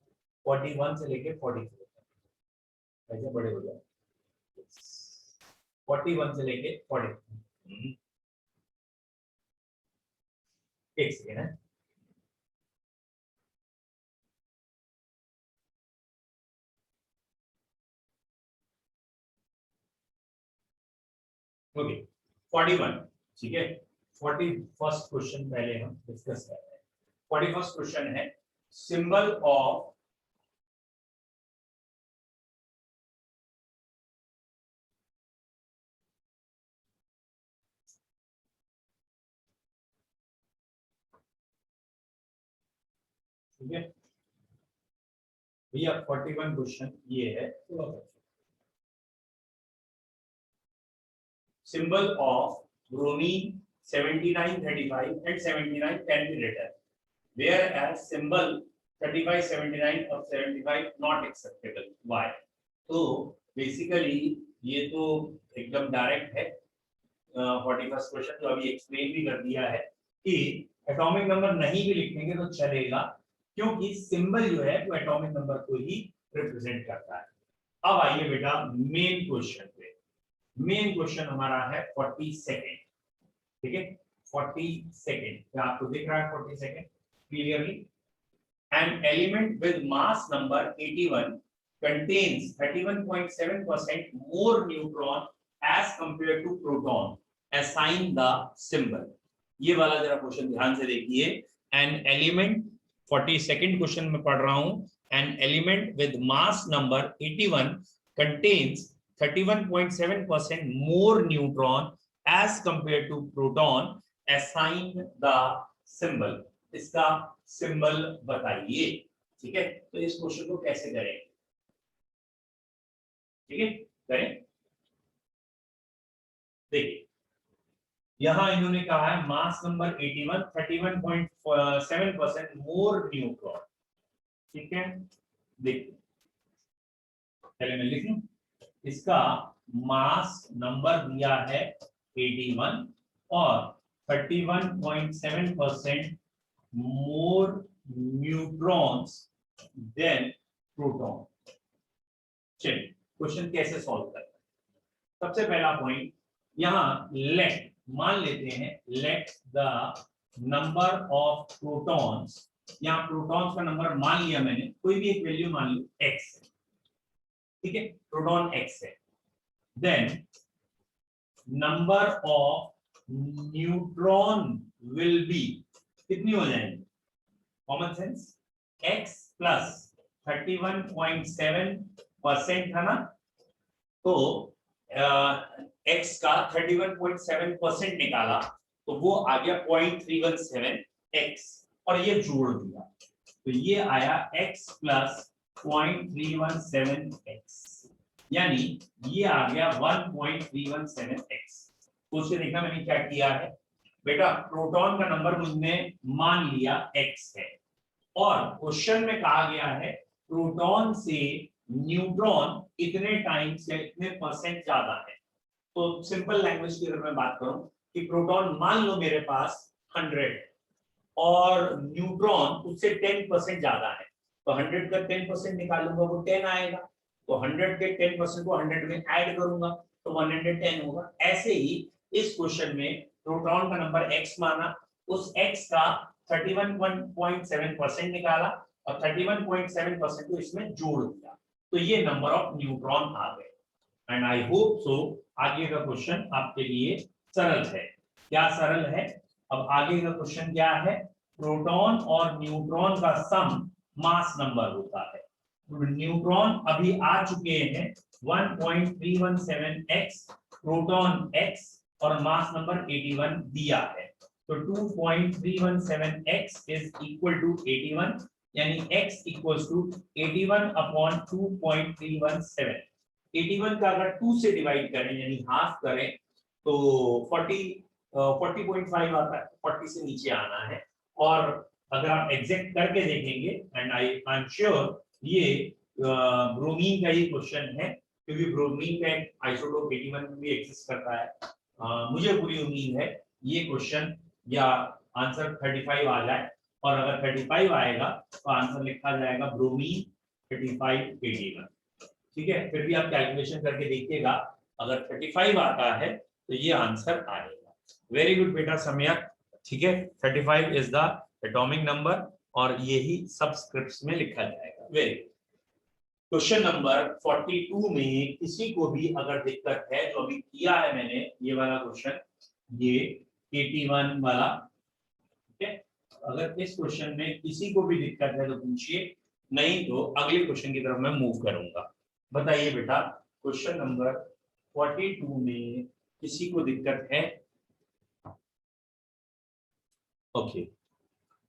41 से लेके 44 ऐसे बड़े हो जाए, 41 से लेके 44। एक सेकेंड है, ओके 41, ठीक है। 41st क्वेश्चन पहले हम डिस्कस कर रहे हैं। 41st क्वेश्चन है सिंबल ऑफ ठीक है भैया 41 क्वेश्चन ये है, symbol of bromine 79, 35 and 79 can be written, whereas symbol 35, 79 or 75 not acceptable. Why? तो बेसिकली ये तो एकदम डायरेक्ट है, 41st क्वेश्चन जो अभी एक्सप्लेन भी कर दिया है कि एटॉमिक नंबर नहीं भी लिखेंगे तो चलेगा, क्योंकि सिंबल जो है वो एटॉमिक नंबर को ही रिप्रेजेंट करता है। अब आइए बेटा मेन क्वेश्चन पे। मेन क्वेश्चन हमारा है 42nd, ठीक है 42nd, क्या आपको दिख रहा है 42nd clearly? An element with mass number 81 contains 31.7% more neutron as compared to proton, assign the symbol। ये वाला जरा क्वेश्चन ध्यान से देखिए। एन एलिमेंट 42nd क्वेश्चन में पढ़ रहा हूं, an element with mass number 81 contains 31.7% more neutron as compared to proton, assign the symbol। इसका सिंबल बताइए, ठीक है। तो इस क्वेश्चन को कैसे करें, ठीक है करें। देखिए यहां इन्होंने कहा है मास नंबर 81 31.7% मोर न्यूट्रॉन, ठीक है। देखिए पहले मैं लिख लूं, इसका मास नंबर दिया है 81 और 31.7% मोर न्यूट्रॉन्स देन प्रोटॉन। चलिए क्वेश्चन कैसे सॉल्व करते हैं। सबसे पहला पॉइंट यहां लेट मान लेते हैं, let the number of protons, यहां प्रोटॉन्स का नंबर मान लिया मैंने, कोई भी एक वैल्यू मान लो x, ठीक है प्रोटॉन x है, then number of neutron will be कितनी हो जाएंगी, कॉमन सेंस x प्लस 31.7% था ना, तो x का 31.7% निकाला तो वो आ गया 0.317x और ये जोड़ दिया तो ये आया x प्लस 0.317x, यानी ये आ गया 1.317x। सोच के देखना मैंने क्या किया है बेटा। प्रोटॉन का नंबर मुझने मान लिया x है और क्वेश्चन में कहा गया है प्रोटॉन से न्यूट्रॉन इतने टाइम्स या इतने परसेंट ज्यादा है। तो सिंपल लैंग्वेज की अगर मैं बात करूं कि प्रोटॉन मान लो मेरे पास 100 और न्यूट्रॉन उससे 10% ज्यादा है, तो 100 का 10% निकालूंगा वो 10 आएगा, तो 100 के 10% को 100 में ऐड करूंगा तो 110 होगा। ऐसे ही इस क्वेश्चन में प्रोटॉन का नंबर x माना, उस x का 31.7% निकाला और 31.7% को इसमें जोड़ दिया, तो ये नंबर ऑफ न्यूट्रॉन आ गए। एंड आई होप सो आगे का क्वेश्चन आपके लिए सरल है। क्या सरल है? अब आगे का क्वेश्चन क्या है? प्रोटॉन और न्यूट्रॉन का सम मास नंबर होता है। न्यूट्रॉन अभी आ चुके हैं 1.317x, प्रोटॉन x और मास नंबर 81 दिया है, तो 2.317x इज इक्वल टू 81, यानी x इक्वल्स टू 81 अपॉन 2.317। 81 का अगर 2 से डिवाइड करें यानी हाफ करें तो 40.5 आता है, 40 से नीचे आना है। और अगर आप एग्जैक्ट करके देखेंगे एंड आई एम श्योर ये ब्रोमीन का ही क्वेश्चन है, क्योंकि ब्रोमीन का आइसोटोप 81 में भी एग्जिस्ट करता है। मुझे पूरी उम्मीद है ये क्वेश्चन या आंसर 35 आ जाए, और अगर 35 आएगा तो आंसर लिखा जाएगा ब्रोमीन 35 81। ठीक है, फिर भी आप कैलकुलेशन करके देखिएगा, अगर 35 आता है तो ये आंसर आएगा। वेरी गुड बेटा सम्यक। ठीक है, 35 इज द एटॉमिक नंबर और यही सबस्क्रिप्ट्स में लिखा जाएगा। Very good. क्वेश्चन नंबर 42 में किसी को भी अगर दिक्कत है, जो अभी किया है मैंने ये वाला क्वेश्चन, ये 81 वाला, ठीक है, अगर इस क्वेश्चन में किसी को भी दिक्कत है तो पूछिए, नहीं तो अगले क्वेश्चन की तरफ मैं मूव करूंगा। बताइए बेटा, क्वेश्चन नंबर 42 में किसी को दिक्कत है? ओके,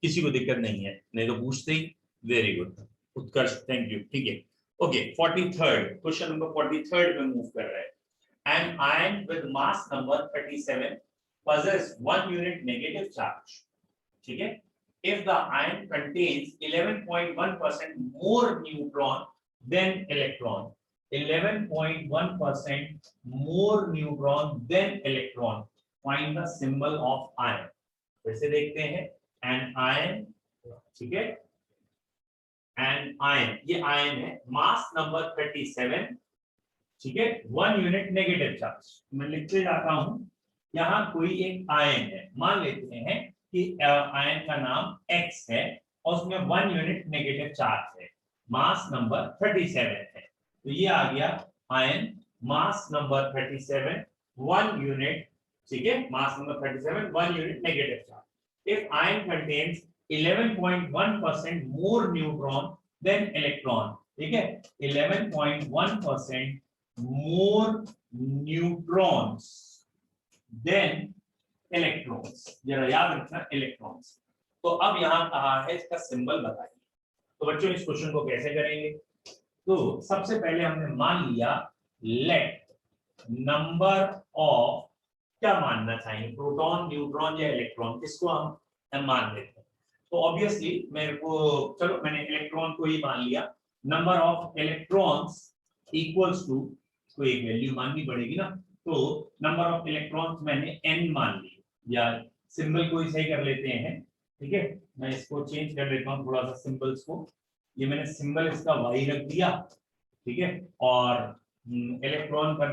किसी को दिक्कत नहीं है, नहीं तो पूछते ही। Very good Utkarsh, thank you. ठीक है, okay 43rd question number 43rd में मूव कर रहे हैं। An ion with mass number 37 possess 1 unit negative charge. ठीक है, if the ion contains 11.1% more neutron than electron, 11.1% more neutron than electron, find the symbol of ion. वैसे देखते हैं, an ion, ठीक है, an ion, ये ion है, mass number 37, ठीक है, 1 यूनिट नेगेटिव चार्ज। मैं लिखते जाता हूं, यहाँ कोई एक आयन है, मान लेते हैं कि आयन का नाम X है और उसमें 1 यूनिट नेगेटिव चार्ज है, मास नंबर 37 है, तो ये आ गया आयन मास नंबर 37 1 यूनिट, ठीक है, mass number 37 1 unit negative charge. If ion contains 11.1% more neutron than electron, ठीक है, 11.1% more neutrons than electrons, जरा याद रखना इलेक्ट्रॉन्स। तो अब यहाँ कहा है इसका सिंबल बताइए। तो बच्चों इस क्वेश्चन को कैसे करेंगे? तो सबसे पहले हमने मान लिया लेट नंबर ऑफ, क्या मानना चाहिए, प्रोटॉन न्यूट्रॉन या इलेक्ट्रॉन, किसको हम मान लेते हैं? तो ऑब्वियसली मेरे को, चलो मैंने इलेक्ट्रॉन को ही मान लिया, number of electrons equals to, कोई एक वैल्यू माननी पड़ेगी ना, तो नंबर ऑफ इलेक्ट्रॉन्स मैंने n मान ली, या सिंबल को ही सही कर लेते हैं, ठीक है, मैं इसको चेंज कर लेता हूं थोड़ा सा सिंबल्स को, ये मैंने सिंबल इसका y रख दिया, ठीक है, और इलेक्ट्रॉन का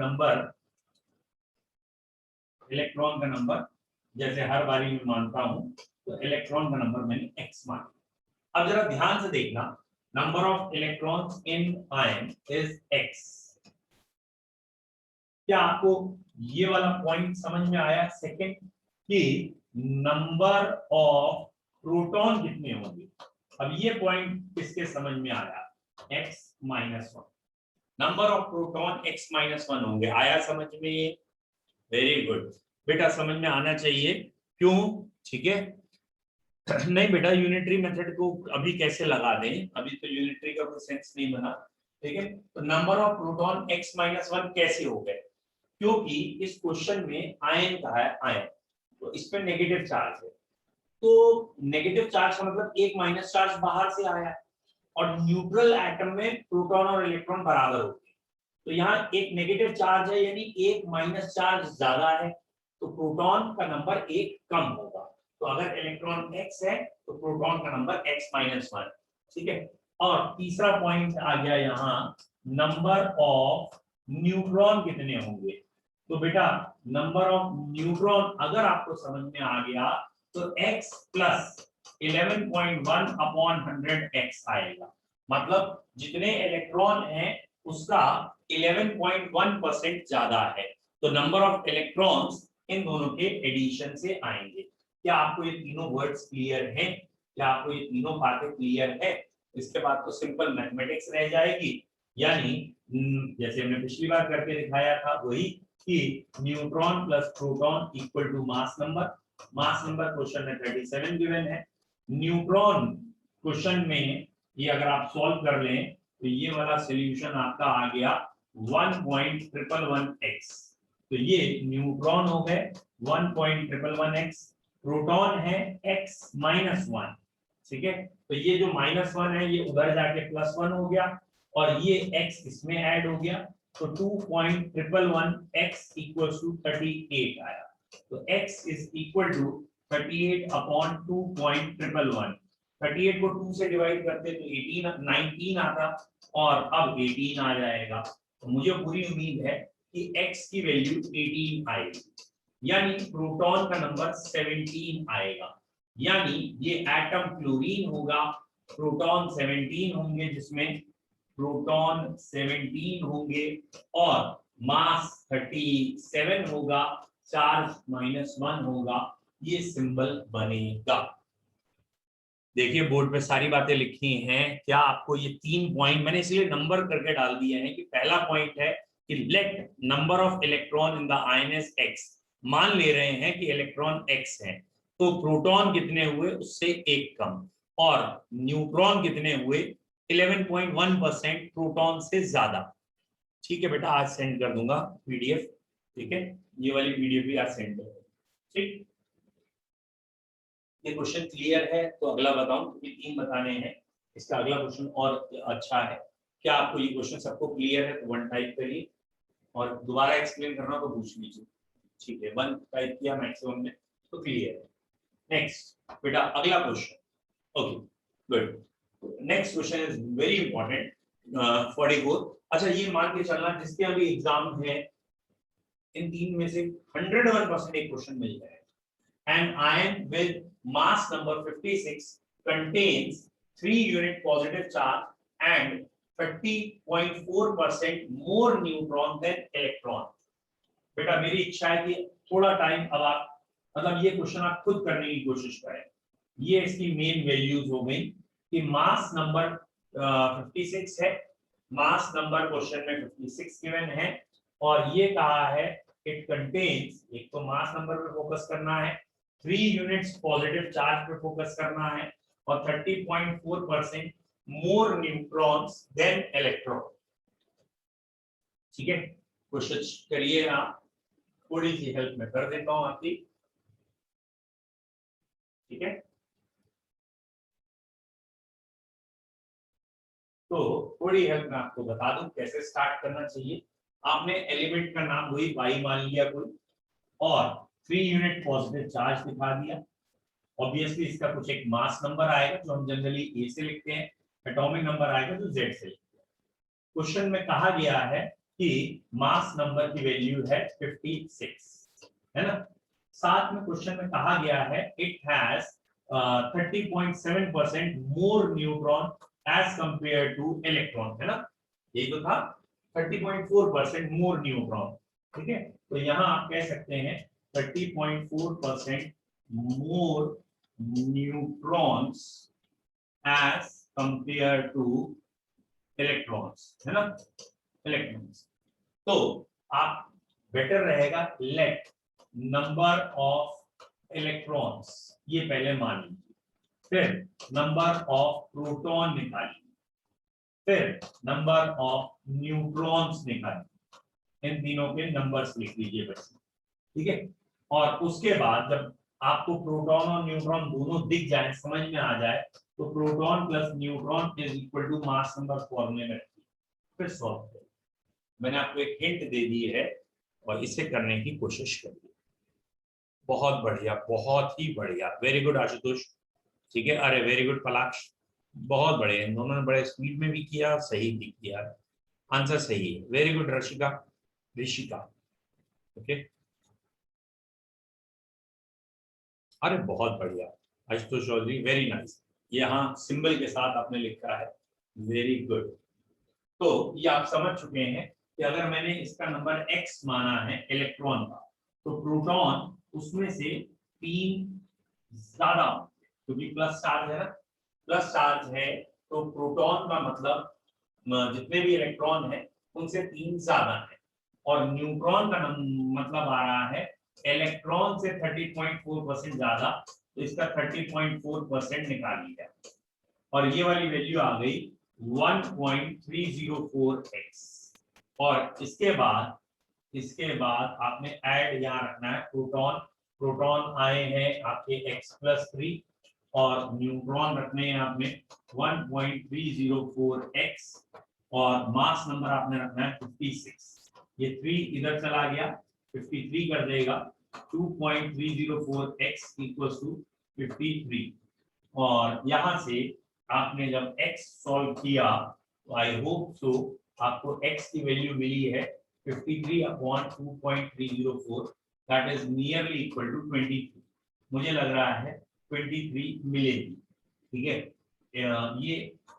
नंबर जैसे हर बारी में मानता हूं, तो इलेक्ट्रॉन का नंबर मैंने x मान लिया। अब जरा ध्यान से देखना, number of electrons in ion is x। क्या आपको ये वाला पॉइंट समझ में आया? सेकंड, कि नंबर ऑफ प्रोटॉन कितने होंगे। अब ये पॉइंट किसके समझ में आया? x minus 1, number of proton x minus 1 होंगे। आया समझ में? वेरी गुड बेटा, समझ में आना चाहिए। क्यों? ठीक है, नहीं बेटा यूनिटरी मेथड को अभी कैसे लगा दें, अभी तो यूनिटरी का कोई सेंस नहीं बना, ठीक है। तो number of proton x minus 1 कैसे हो गए? क्योंकि इस क्वेश्चन में आयन कहा है, आयन, तो इस पे नेगेटिव चार्ज है, तो नेगेटिव चार्ज का मतलब एक माइनस चार्ज बाहर से आया, और न्यूट्रल एटम में प्रोटॉन और इलेक्ट्रॉन बराबर होते हैं, तो यहाँ एक नेगेटिव चार्ज है यानी एक माइनस चार्ज ज्यादा है, तो प्रोटॉन का नंबर एक कम होगा। तो अगर इलेक्ट्रॉन x है तो प्रोटॉन का नंबर x-1, ठीक है। और तीसरा पॉइंट आ गया यहाँ, नंबर ऑफ न्यूट्रॉन कितने होंगे। तो बेटा नंबर ऑफ न्यूट्रॉन अगर आपको समझ में आ गया तो x प्लस 11.1 अपॉन 100x आएगा, मतलब जितने इलेक्ट्रॉन हैं उसका 11.1% ज्यादा है, तो नंबर ऑफ इलेक्ट्रॉन्स इन दोनों के एडिशन से आएंगे। क्या आपको ये तीनों वर्ड्स क्लियर हैं? क्या आपको ये तीनों बातें क्लियर है? इसके बाद तो सिंपल मैथमेटिक्स रह जाएगी, यानी जैसे हमने पिछली बार करके दिखाया था वही, कि neutron plus proton equal to mass number. Mass number question में 37 गिवन है, न्यूट्रॉन क्वेश्चन में ये अगर आप सॉल्व कर लें तो ये वाला सॉल्यूशन आपका आ गया 1.111x, तो ये न्यूट्रॉन हो गए 1.111x, प्रोटॉन है x-1, ठीक है। तो ये जो -1 है ये उधर जाके +1 हो गया, और ये x इसमें ऐड हो गया, तो 2.111x इक्वल्स टू 38 आया। तो x is equal to 38 upon 2.111, 38 को 2 से डिवाइड करते तो 19 आता, और अब 18 आ जाएगा। तो मुझे पूरी उम्मीद है कि x की वैल्यू 18 आएगी, यानी प्रोटॉन का नंबर 17 आएगा, यानी ये एटम क्लोरीन होगा, प्रोटॉन 17 होंगे, जिसमें प्रोटॉन 17 होंगे और मास 37 होगा, चार्ज -1 होगा, ये सिंबल बनेगा। देखिए बोर्ड पे सारी बातें लिखी हैं। क्या आपको ये 3 पॉइंट मैंने इसलिए नंबर करके डाल दिए हैं कि पहला पॉइंट है कि let number of electron in the ion is x, मान ले रहे हैं कि इलेक्ट्रॉन x है, तो प्रोटॉन कितने हुए उससे एक कम, और न्यूट्रॉन कितने हुए 11.1% प्रोटॉन से ज्यादा। ठीक है बेटा, आज सेंड कर दूंगा पीडीएफ, ठीक है, ये वाली पीडीएफ भी आज सेंड कर, ठीक। ये क्वेश्चन क्लियर है तो अगला बताऊं, क्योंकि 3 बताने हैं, इसका अगला क्वेश्चन और अच्छा है। क्या आपको ये क्वेश्चन सबको क्लियर है? तो 1 टाइप करिए, और दोबारा एक्सप्लेन करना तो पूछ लीजिए, ठीक है। 1 टाइप किया मैक्सिमम में तो क्लियर है। नेक्स्ट बेटा अगला question, okay good. Next question is very important, 44। अच्छा ये मान के चलना जिसके अभी एग्जाम है इन 3 में से 101% एक क्वेश्चन मिल जाएगा। An ion with mass number 56 contains 3 unit positive charge and 30.4% more neutron than electron। बेटा मेरी इच्छा है कि थोड़ा टाइम अब आप मतलब ये क्वेश्चन आप खुद करने की कोशिश करें। ये इसकी मेन वैल्यूज हो गई कि मास नंबर 56 है, मास नंबर क्वेश्चन में 56 गिवन है, और ये कहा है इट कंटेन्स, एक तो मास नंबर पे फोकस करना है, 3 यूनिट्स पॉजिटिव चार्ज पे फोकस करना है, और 30.4% मोर न्यूट्रॉन्स देन इलेक्ट्रॉन। ठीक है, कोशिश करिए आप, थोड़ी सी हेल्प मैं कर देता हूं आपकी, ठीक है। तो थोड़ी हेल्प मैं आपको बता दूं कैसे स्टार्ट करना चाहिए। आपने एलिमेंट का नाम वही वाई मान लिया कोई, और 3 यूनिट पॉजिटिव चार्ज दिखा दिया। ऑब्वियसली इसका कुछ एक मास नंबर आएगा जो हम जनरली ए से लिखते हैं, एटॉमिक नंबर आएगा जो जेड से लिखते हैं। क्वेश्चन में कहा गया है कि मास नंबर की वैल्यू है 56, है ना। साथ में क्वेश्चन में कहा गया है it has 30.7% more neutron as compare to electron, है ना, यही तो था, 30.4% मोर न्यूट्रॉन, ठीक है। तो यहाँ आप कह सकते हैं 30.4% more neutrons as compare to electrons, है ना, इलेक्ट्रॉन्स। तो आप बेटर रहेगा लेट नंबर ऑफ इलेक्ट्रॉन्स ये पहले मान लीजिए, फिर नंबर ऑफ प्रोटॉन निकालिए, फिर नंबर ऑफ न्यूट्रॉन्स निकालिए, इन तीनों के नंबर्स लिख लीजिए बच्चे, ठीक है। और उसके बाद जब आपको प्रोटॉन और न्यूट्रॉन दोनों दिख जाए, समझ में आ जाए, तो proton plus neutron is equal to mass number फॉर्मूले में रखिए, फिर सॉल्व करिए। मैंने आपको एक हिंट दे दी है और इसे करने की कोशिश करिए। बहुत बढ़िया, बहुत ही बढ़िया, वेरी गुड आशुतोष, ठीक है। अरे वेरी गुड पलाक्ष, बहुत बढ़िया, इन दोनों ने बड़े स्पीड में भी किया, सही भी किया, आंसर सही है, very good Rishika, Rishika, okay. अरे बहुत बढ़िया आशुतोष चौधरी, वेरी नाइस, यहाँ सिंबल के साथ आपने लिखा है, वेरी गुड। तो ये आप समझ चुके हैं कि अगर मैंने इसका नंबर x माना है इलेक्ट्रॉन का, तो प्रोटॉन उसमें से 3 ज्यादा, क्योंकि प्लस चार्ज है ना, प्लस चार्ज है, तो प्रोटॉन का मतलब जितने भी इलेक्ट्रॉन है उनसे 3 ज्यादा है, और न्यूट्रॉन का मतलब आ रहा है इलेक्ट्रॉन से 30.4% ज्यादा, तो इसका 30.4% निकालिए, और ये वाली वैल्यू आ गई 1.304x। और इसके बाद आपने ऐड यहाँ रखना है प्रोटॉन, प्रोटॉन आए हैं आपके x+3, और न्यूट्रॉन रखने हैं आपने 1.304x, और मास नंबर आपने रखना है 56, ये 3 इधर चला गया, 53 कर देगा, 2.304x इक्वल्स टू 53, और यहाँ से आपने जब x सॉल्व किया तो आई होप सो आपको x की वैल्यू मिली है 53/2.304, that is nearly equal to 23, मुझे लग रहा है 23 मिलेगी, ठीक है। ये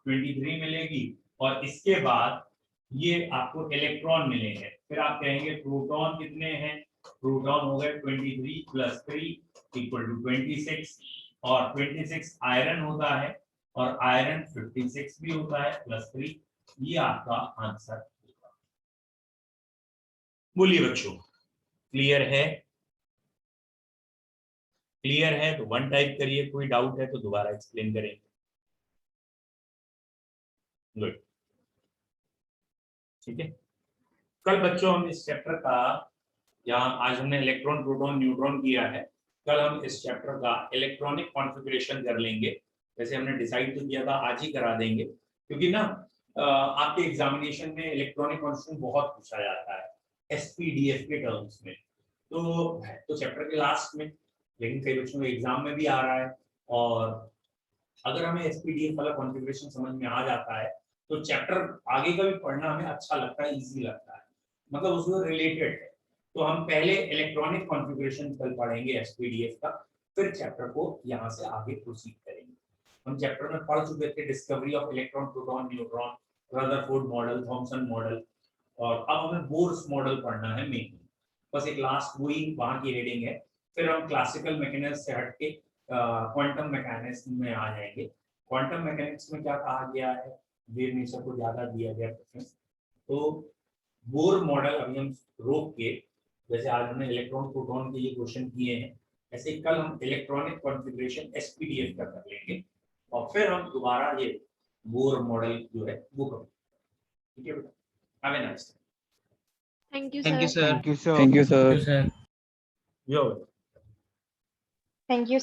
23 मिलेगी, और इसके बाद ये आपको इलेक्ट्रॉन मिले हैं, फिर आप कहेंगे प्रोटॉन कितने हैं, प्रोटॉन हो गए 23 + 3 इक्वल टू 26, और 26 आयरन होता है, और आयरन 56 भी होता है +3, ये आपका आंसर होगा। बोलिए बच्चों, क्लियर है? क्लियर है तो 1 टाइप करिए, कोई डाउट है तो दोबारा एक्सप्लेन करेंगे। गुड, ठीक है। कल बच्चों हम इस चैप्टर का, यहाँ आज हमने इलेक्ट्रॉन प्रोटॉन न्यूट्रॉन किया है, कल हम इस चैप्टर का इलेक्ट्रॉनिक कॉन्फ़िगरेशन कर लेंगे, जैसे हमने डिसाइड तो किया था आज ही करा देंगे, क्योंकि ना आपके एग्जामिनेशन में इलेक्ट्रॉनिक कॉन्फ़िगरेशन बहुत पूछा जाता है एसपीडीएफ के टर्म्स में, तो चैप्टर के लास्ट में, लेकिन कई बच्चों के एग्जाम में भी आ रहा है, और अगर हमें एसपीडीएफ वाला कॉन्फ़िगरेशन समझ में आ जाता है तो चैप्टर आगे का भी पढ़ना हमें अच्छा लगता है, इजी लगता है, मतलब उसमें रिलेटेड है। तो हम पहले इलेक्ट्रॉनिक कॉन्फ़िगरेशन कल पढ़ेंगे एसपीडीएफ का, फिर चैप्टर को यहाँ से आगे प्रोसीड करेंगे। हम चैप्टर में पढ़ चुके थे discovery of electron proton neutron, Rutherford model, Thompson model, और अब हमें बोर्स मॉडल पढ़ना है मेन, बस एक लास्ट वही वहाँ की रीडिंग है, फिर हम क्लासिकल मैकेनिक्स से हटके क्वांटम मैकेनिक्स में आ जाएंगे। क्वांटम मैकेनिक्स में क्या कहा गया है, वेव नेचर को ज्यादा दिया गया प्रेफरेंस, तो बोर मॉडल अभी हम रोक के, जैसे आज हमने इलेक्ट्रॉन प्रोटॉन के ये क्वेश्चन किए हैं, ऐसे कल हम इलेक्ट्रॉनिक कॉन्फ़िगरेशन एसपीडीएफ का कर लेंगे, और फिर हम दोबारा ये बोर मॉडल जो है वो करेंगे, ठीक है बेटा। Have a nice day. Thank you, Thank you, sir. sir. Thank you, sir. Thank you, sir. Thank you, sir. Yo Thank you.